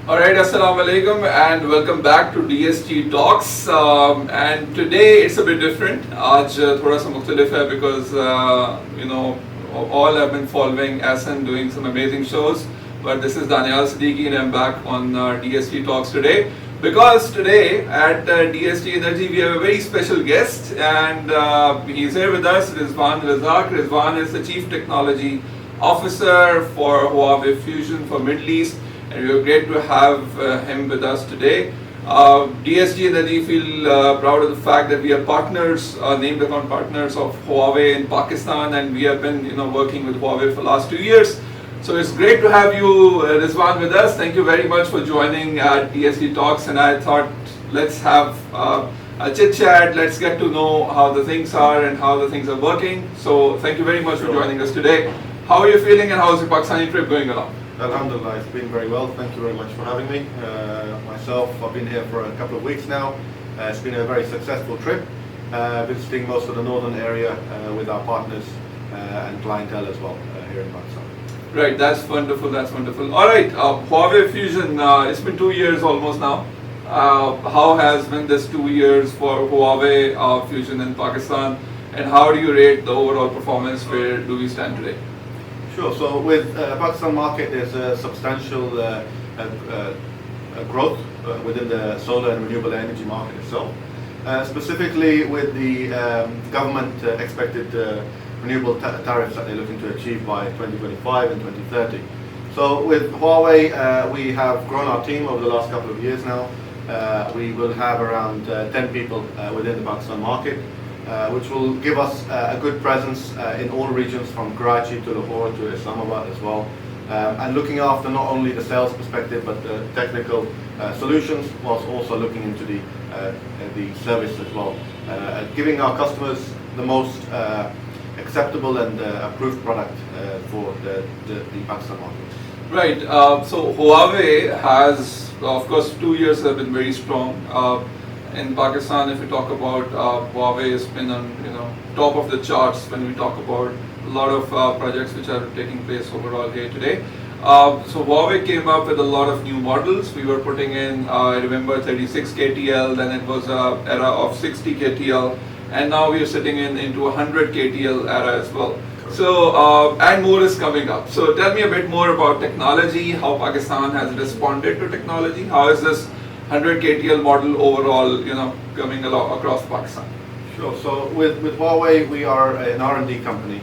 Alright, Assalamu alaikum and welcome back to DST Talks. And today it's a bit different. आज थोड़ा सा मुख्तलिफ है because all have been following Asan doing some amazing shows. But this is Daniyal Siddiqui and I'm back on DST Talks today. Because today at DST Energy we have a very special guest and he's here with us, Rizwan Razaq. Rizwan is the Chief Technology Officer for Huawei Fusion for Middle East. And we are great to have him with us today. DST Energy feel proud of the fact that we are partners, named account partners of Huawei in Pakistan, and we have been working with Huawei for the last 2 years. So it's great to have you, Rizwan, with us. Thank you very much for joining at DST Talks. And I thought let's have a chit chat. Let's get to know how the things are and how the things are working. So thank you very much for joining us today. How are you feeling and how is your Pakistani trip going along? Alhamdulillah, it's been very well. Thank you very much for having me. Myself, I've been here for a couple of weeks now. It's been a very successful trip, visiting most of the northern area with our partners and clientele as well here in Pakistan. Right, that's wonderful, that's wonderful. Alright, Huawei Fusion, it's been 2 years almost now. How has been this 2 years for Huawei Fusion in Pakistan, and how do you rate the overall performance? Where do we stand today? Sure. So with Pakistan market, there's a substantial growth within the solar and renewable energy market itself. Specifically with the government expected renewable tariffs that they're looking to achieve by 2025 and 2030. So with Huawei, we have grown our team over the last couple of years now. We will have around 10 people within the Pakistan market. Which will give us a good presence in all regions from Karachi to Lahore to Islamabad as well. And looking after not only the sales perspective but the technical solutions, whilst also looking into the service as well. Giving our customers the most acceptable and approved product for the Pakistan market. Right, so Huawei has, of course, 2 years have been very strong. In Pakistan, if we talk about Huawei, has been on top of the charts when we talk about a lot of projects which are taking place overall here today. So Huawei came up with a lot of new models. We were putting in, I remember 36 KTL, then it was an era of 60 KTL, and now we are sitting into 100 KTL era as well. So and more is coming up. So tell me a bit more about technology, how Pakistan has responded to technology. How is this 100 KTL model overall, coming along across Pakistan? Sure. So with Huawei, we are an R&D company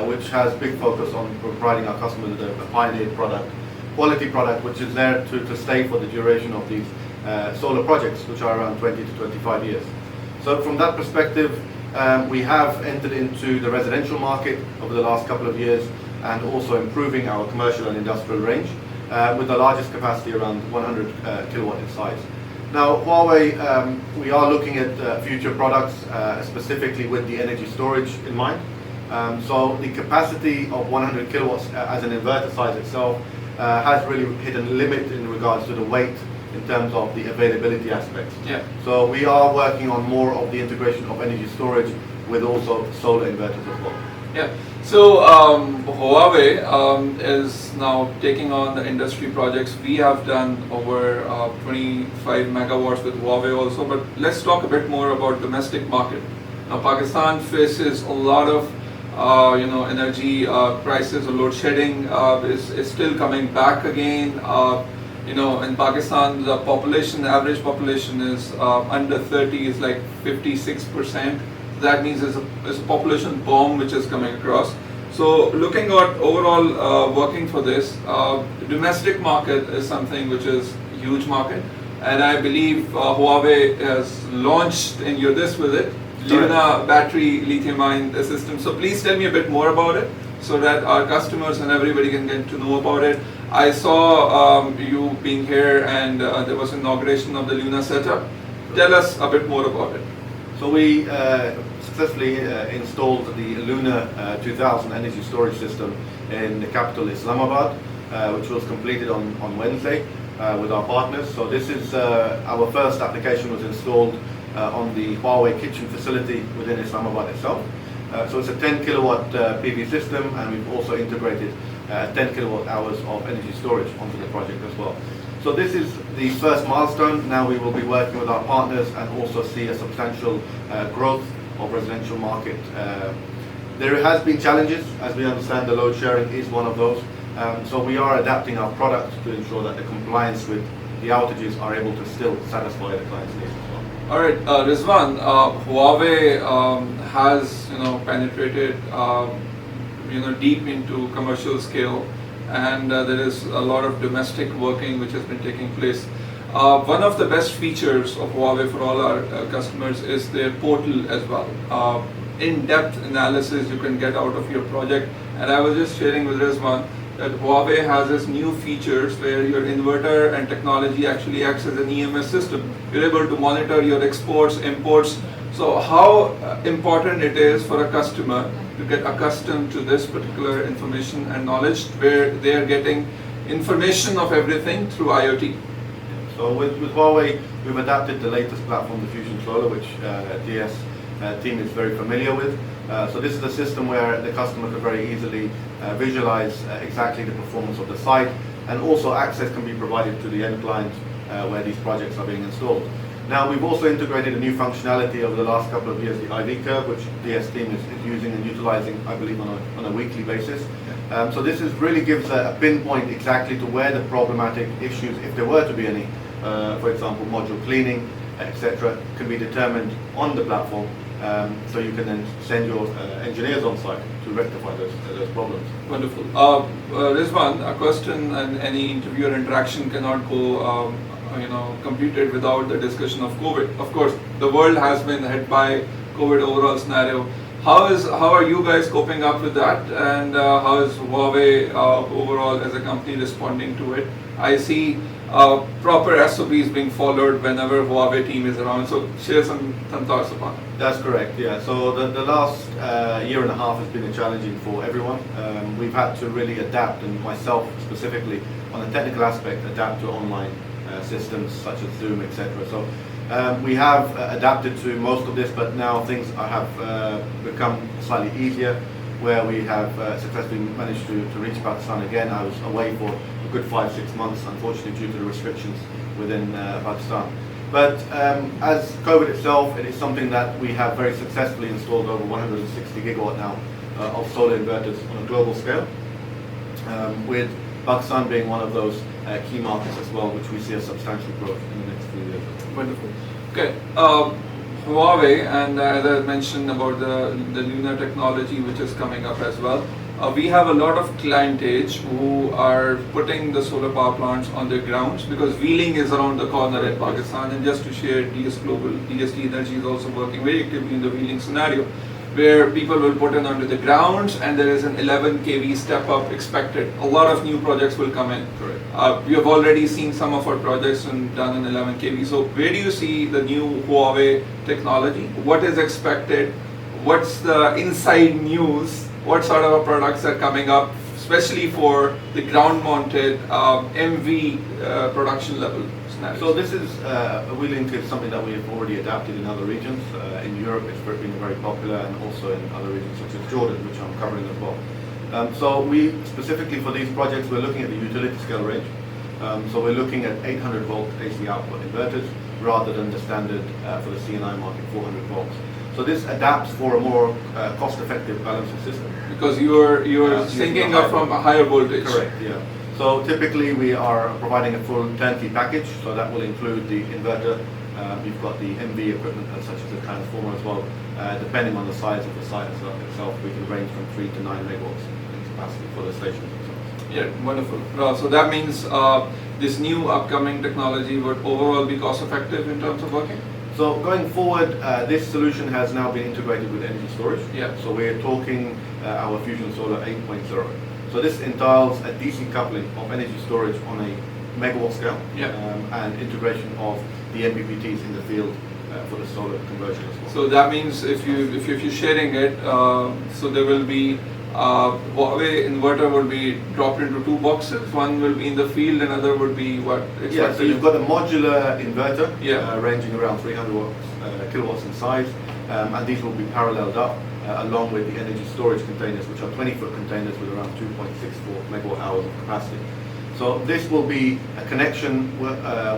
which has big focus on providing our customers a pioneered product, quality product, which is there to stay for the duration of these solar projects, which are around 20 to 25 years. So from that perspective, we have entered into the residential market over the last couple of years and also improving our commercial and industrial range. With the largest capacity around 100 kilowatt in size. Now Huawei, we are looking at future products specifically with the energy storage in mind. So the capacity of 100 kilowatts as an inverter size itself has really hit a limit in regards to the weight in terms of the availability aspects. Yeah. So we are working on more of the integration of energy storage with also solar inverters as well. Yeah. So Huawei is now taking on the industry projects. We have done over 25 megawatts with Huawei also. But let's talk a bit more about domestic market. Now Pakistan faces a lot of energy prices or load shedding is still coming back again. In Pakistan, the population, the average population is under 30 is like 56%. That means there's a population bomb which is coming across. So looking at overall working for this, domestic market is something which is a huge market. And I believe Huawei has launched, and you're this with it, Luna battery lithium-ion system. So please tell me a bit more about it so that our customers and everybody can get to know about it. I saw you being here and there was inauguration of the Luna setup. Tell us a bit more about it. So we successfully installed the Luna 2000 energy storage system in the capital Islamabad, which was completed on Wednesday with our partners. So this is our first application was installed on the Huawei kitchen facility within Islamabad itself. So it's a 10 kilowatt PV system, and we've also integrated 10 kilowatt hours of energy storage onto the project as well. So this is the first milestone. Now we will be working with our partners and also see a substantial growth of residential market. There has been challenges, as we understand the load sharing is one of those. So we are adapting our product to ensure that the compliance with the outages are able to still satisfy the client's needs as well. All right, Rizwan, Huawei has penetrated deep into commercial scale, and there is a lot of domestic working which has been taking place. One of the best features of Huawei for all our customers is their portal as well. In-depth analysis you can get out of your project, and I was just sharing with Rizwan that Huawei has this new features where your inverter and technology actually acts as an EMS system. You're able to monitor your exports, imports. So how important it is for a customer to get accustomed to this particular information and knowledge, where they are getting information of everything through IoT. So with Huawei, we've adapted the latest platform, the Fusion Solar, which DS team is very familiar with. So this is a system where the customer can very easily visualize exactly the performance of the site, and also access can be provided to the end client where these projects are being installed. Now we've also integrated a new functionality over the last couple of years, the IV curve, which DS team is using and utilizing, I believe, on a weekly basis. So this really gives a pinpoint exactly to where the problematic issues, if there were to be any, for example, module cleaning, etc., can be determined on the platform. So you can then send your engineers on site to rectify those problems. Wonderful. Rizwan, a question and any interviewer interaction cannot go completed without the discussion of COVID. Of course, the world has been hit by COVID overall scenario. How are you guys coping up with that, and how is Huawei overall as a company responding to it? I see proper SOPs being followed whenever Huawei team is around. So share some thoughts upon it. That's correct, yeah. So the last year and a half has been challenging for everyone. We've had to really adapt, and myself specifically, on a technical aspect, adapt to online systems such as Zoom, etc. So we have adapted to most of this, but now things have become slightly easier, where we have successfully managed to reach Pakistan again. I was away for a good 5-6 months, unfortunately, due to the restrictions within Pakistan. But as COVID itself, it is something that we have very successfully installed over 160 gigawatt now of solar inverters on a global scale, with Pakistan being one of those key markets as well, which we see a substantial growth in the next few years. Wonderful. Okay. Huawei, and as I mentioned about the lunar technology which is coming up as well, we have a lot of clientage who are putting the solar power plants on their grounds, because wheeling is around the corner in Pakistan. And just to share, DST Energy is also working very actively in the wheeling scenario, where people will put it onto the grounds, and there is an 11 kV step up expected. A lot of new projects will come in. Correct. We have already seen some of our projects done in 11 kV. So where do you see the new Huawei technology? What is expected? What's the inside news? What sort of products are coming up, especially for the ground-mounted MV production level scenarios? So this is wheeling is something that we have already adapted in other regions. In Europe, it's been very popular, and also in other regions such as Jordan, which I'm covering as well. So we specifically for these projects, we're looking at the utility scale range. So we're looking at 800 volt AC output inverters rather than the standard for the C&I market 400 volts. So this adapts for a more cost-effective balancing system. Because you're thinking of from a higher voltage. Correct, yeah. So typically we are providing a full turnkey package, so that will include the inverter. We've got the MV equipment such as the transformer as well. Depending on the size of the site itself, we can range from 3 to 9 megawatts in capacity for the stations themselves. Yeah, wonderful. So that means this new upcoming technology would overall be cost effective in terms of working? So going forward, this solution has now been integrated with energy storage. Yeah. So we're talking our Fusion Solar 8.0. So this entails a DC coupling of energy storage on a megawatt scale, yeah. And integration of the MPPTs in the field for the solar conversion as well. So that means if you're sharing it, so there will be Huawei inverter will be dropped into 2 boxes. One will be in the field, another would be what? Yeah, so you've got a modular inverter, yeah. Ranging around 300 kilowatts in size, and these will be paralleled up along with the energy storage containers, which are 20-foot containers with around 2.64 megawatt hours of capacity. So this will be a connection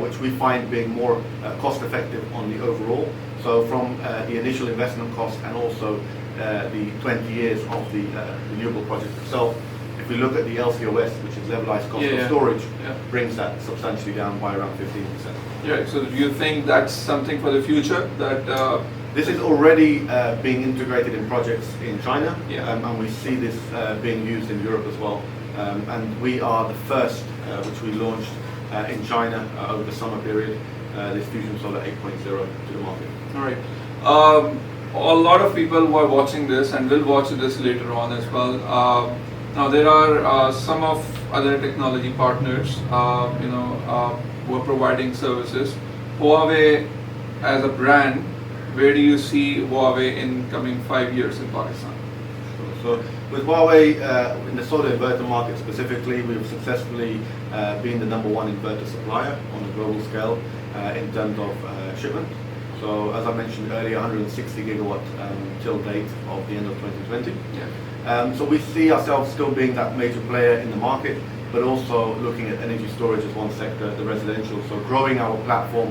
which we find being more cost effective on the overall. So from the initial investment cost and also the 20 years of the renewable project itself, if we look at the LCOS, which is levelized cost of storage, brings that substantially down by around 15%. Yeah, so do you think that's something for the future? That this is already being integrated in projects in China, and we see this being used in Europe as well. And we are the first, which we launched in China over the summer period, this Fusion Solar 8.0 to the market. All right. A lot of people who are watching this and will watch this later on as well. Now there are some of other technology partners, who are providing services. Huawei as a brand, where do you see Huawei in coming 5 years in Pakistan? So with Huawei, in the solar inverter market specifically, we've successfully been the #1 inverter supplier on a global scale in terms of shipment. So as I mentioned earlier, 160 gigawatt till date of the end of 2020. So we see ourselves still being that major player in the market, but also looking at energy storage as one sector, the residential, so growing our platform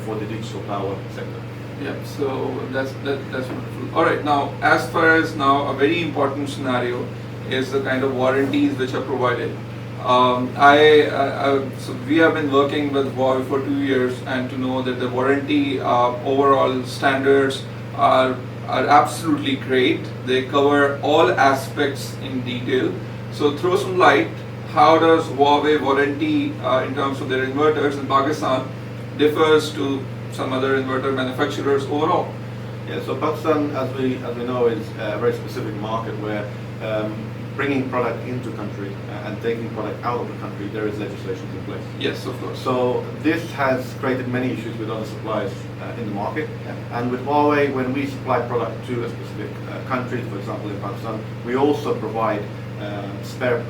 for the digital power sector. Yeah, so that's wonderful. All right, now as far as now a very important scenario is the kind of warranties which are provided. So we have been working with Huawei for 2 years, and to know that the warranty overall standards are absolutely great. They cover all aspects in detail. So throw some light. How does Huawei warranty in terms of their inverters in Pakistan differs to some other inverter manufacturers overall? Yeah, so Pakistan, as we know, is a very specific market where bringing product into country and taking product out of the country, there is legislation in place. Yes, of course. So this has created many issues with other suppliers in the market. And with Huawei, when we supply product to a specific country, for example in Pakistan, we also provide spare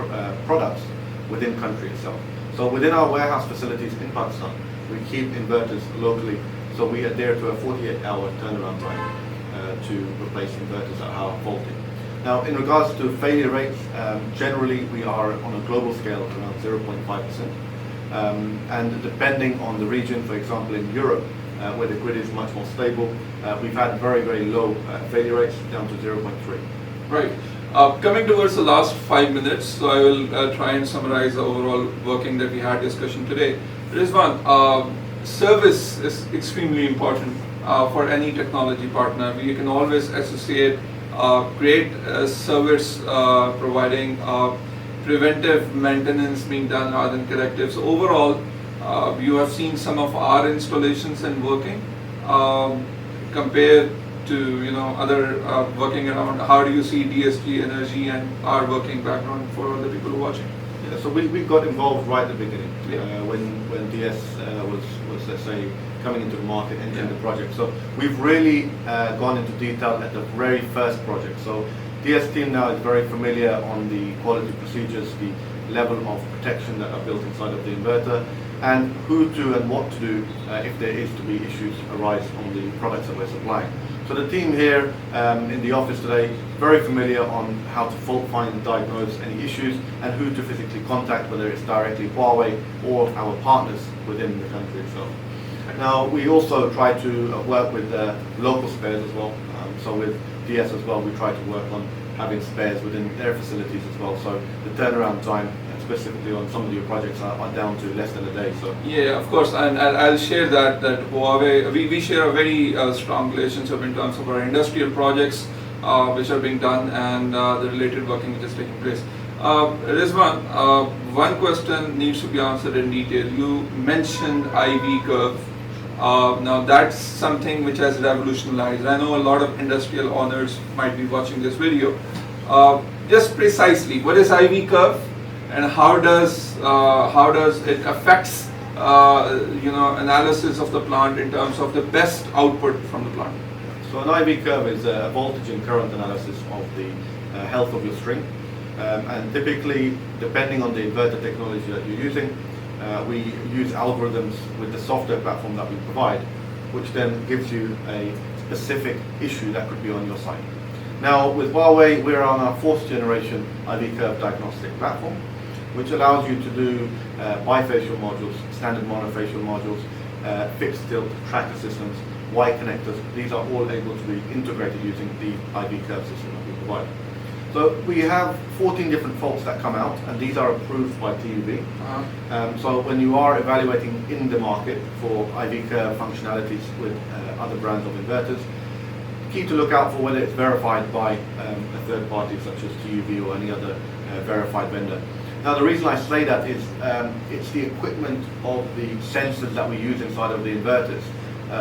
products within country itself. So within our warehouse facilities in Pakistan, we keep inverters locally. So we adhere to a 48-hour turnaround time to replace inverters that are faulty. Now, in regards to failure rates, generally we are on a global scale around 0.5%. And depending on the region, for example in Europe, where the grid is much more stable, we've had very, very low failure rates, down to 0.3. Right. Coming towards the last 5 minutes, so I will try and summarize the overall working that we had discussion today. Rizwan, service is extremely important for any technology partner. We can always associate great service providing, preventive maintenance being done rather than corrective. So overall, you have seen some of our installations and working compared to other working around. How do you see DSG Energy and our working background for the people who are watching? Yeah, so we got involved right at the beginning when DS was let's say coming into the market and into the project. So we've really gone into detail at the very first project. So DS team now is very familiar on the quality procedures, the level of protection that are built inside of the inverter, and who to and what to do if there is to be issues arise on the products that we're supplying. So the team here in the office today, very familiar on how to fault find and diagnose any issues and who to physically contact, whether it's directly Huawei or our partners within the country itself. Now, we also try to work with local spares as well. So with DS as well, we try to work on having spares within their facilities as well. So the turnaround time, specifically on some of your projects, are down to less than a day. So yeah, of course, and I'll share that Huawei, we share a very strong relationship in terms of our industrial projects which are being done and the related working which is taking place. Rizwan, one question needs to be answered in detail. You mentioned IV curve. Now that's something which has revolutionized. I know a lot of industrial owners might be watching this video. Just precisely, what is IV curve, and how does it affects analysis of the plant in terms of the best output from the plant? So an IV curve is a voltage and current analysis of the health of your string, and typically, depending on the inverter technology that you're using, we use algorithms with the software platform that we provide, which then gives you a specific issue that could be on your site. Now with Huawei, we're on our 4th generation IV curve diagnostic platform, which allows you to do bifacial modules, standard monofacial modules, fixed tilt, tracker systems, Y connectors. These are all able to be integrated using the IV curve system that we provide. So we have 14 different faults that come out, and these are approved by TÜV. So when you are evaluating in the market for IV curve functionalities with other brands of inverters, key to look out for whether it's verified by a third party such as TÜV or any other verified vendor. Now the reason I say that is it's the equipment of the sensors that we use inside of the inverters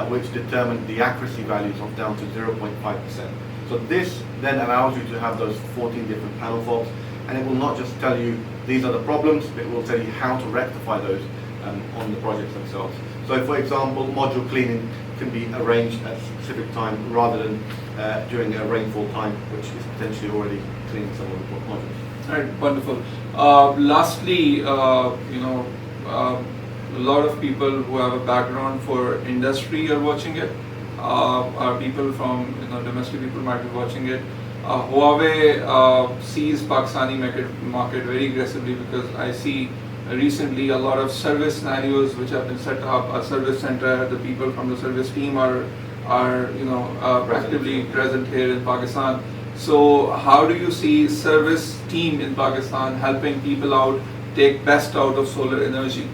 which determine the accuracy values of down to 0.5%. So this then allows you to have those 14 different panel faults, and it will not just tell you these are the problems, but it will tell you how to rectify those on the projects themselves. So for example, module cleaning can be arranged at a specific time rather than during a rainfall time, which is potentially already cleaning some of the modules. All right, wonderful. Lastly, a lot of people who have a background for industry are watching it. Our people from domestic people might be watching it. Huawei sees Pakistani market very aggressively, because I see recently a lot of service scenarios which have been set up. A service center, the people from the service team are actively present here in Pakistan. So how do you see service team in Pakistan helping people out take best out of solar energy?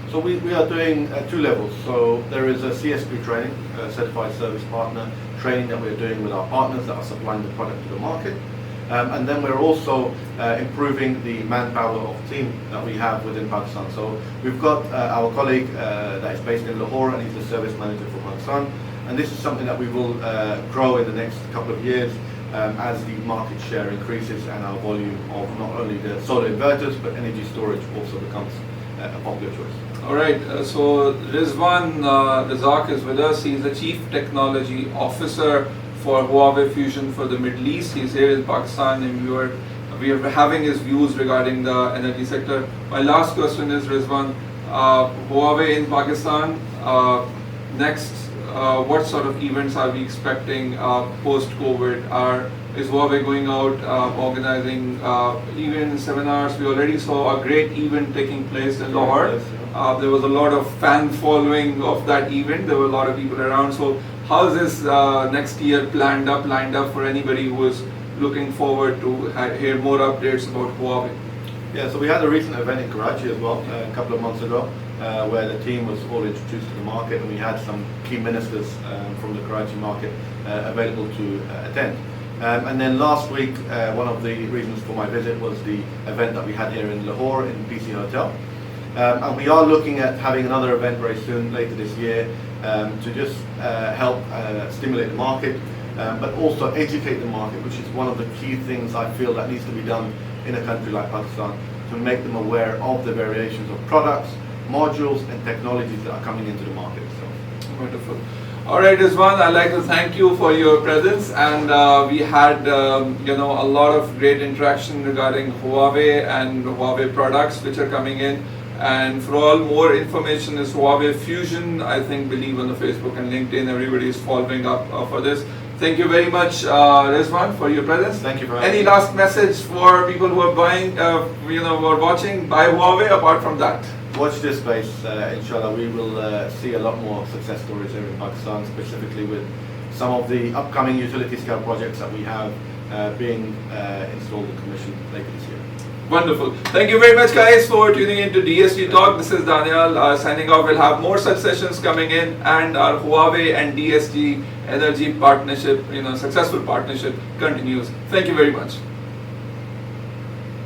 So we are doing 2 levels. So there is a CSP training, Certified Service Partner training that we're doing with our partners that are supplying the product to the market. And then we're also improving the manpower of team that we have within Pakistan. So we've got our colleague that is based in Lahore, and he's the service manager for Pakistan. And this is something that we will grow in the next couple of years as the market share increases and our volume of not only the solar inverters but energy storage also becomes a popular choice. All right, so Rizwan Razaq is with us. He's the Chief Technology Officer for Huawei Fusion for the Middle East. He's here in Pakistan, and we are having his views regarding the energy sector. My last question is, Rizwan, Huawei in Pakistan, next, what sort of events are we expecting post-COVID? Is Huawei going out organizing events, seminars? We already saw a great event taking place in Lahore. There was a lot of fan following of that event. There were a lot of people around. So how is this next year lined up for anybody who is looking forward to hear more updates about Huawei? Yeah, so we had a recent event in Karachi as well a couple of months ago where the team was all introduced to the market, and we had some key ministers from the Karachi market available to attend. And then last week, one of the reasons for my visit was the event that we had here in Lahore in PC Hotel. And we are looking at having another event very soon, later this year, to just help stimulate the market, but also educate the market, which is one of the key things I feel that needs to be done in a country like Pakistan, to make them aware of the variations of products, modules and technologies that are coming into the market. So. Wonderful. All right, Rizwan, I'd like to thank you for your presence, and we had a lot of great interaction regarding Huawei and Huawei products which are coming in. And for all more information is Huawei Fusion. I believe on the Facebook and LinkedIn, everybody is following up for this. Thank you very much, Rizwan, for your presence. Thank you for having me. Any last message for people who are buying, who are watching, buy Huawei apart from that? Watch this space. Inshallah, we will see a lot more success stories here in Pakistan, specifically with some of the upcoming utility scale projects that we have being installed and commissioned later this year. Wonderful. Thank you very much, guys, for tuning in to DST Talk. This is Daniyal signing off. We'll have more such sessions coming in, and our Huawei and DST Energy partnership, successful partnership continues. Thank you very much.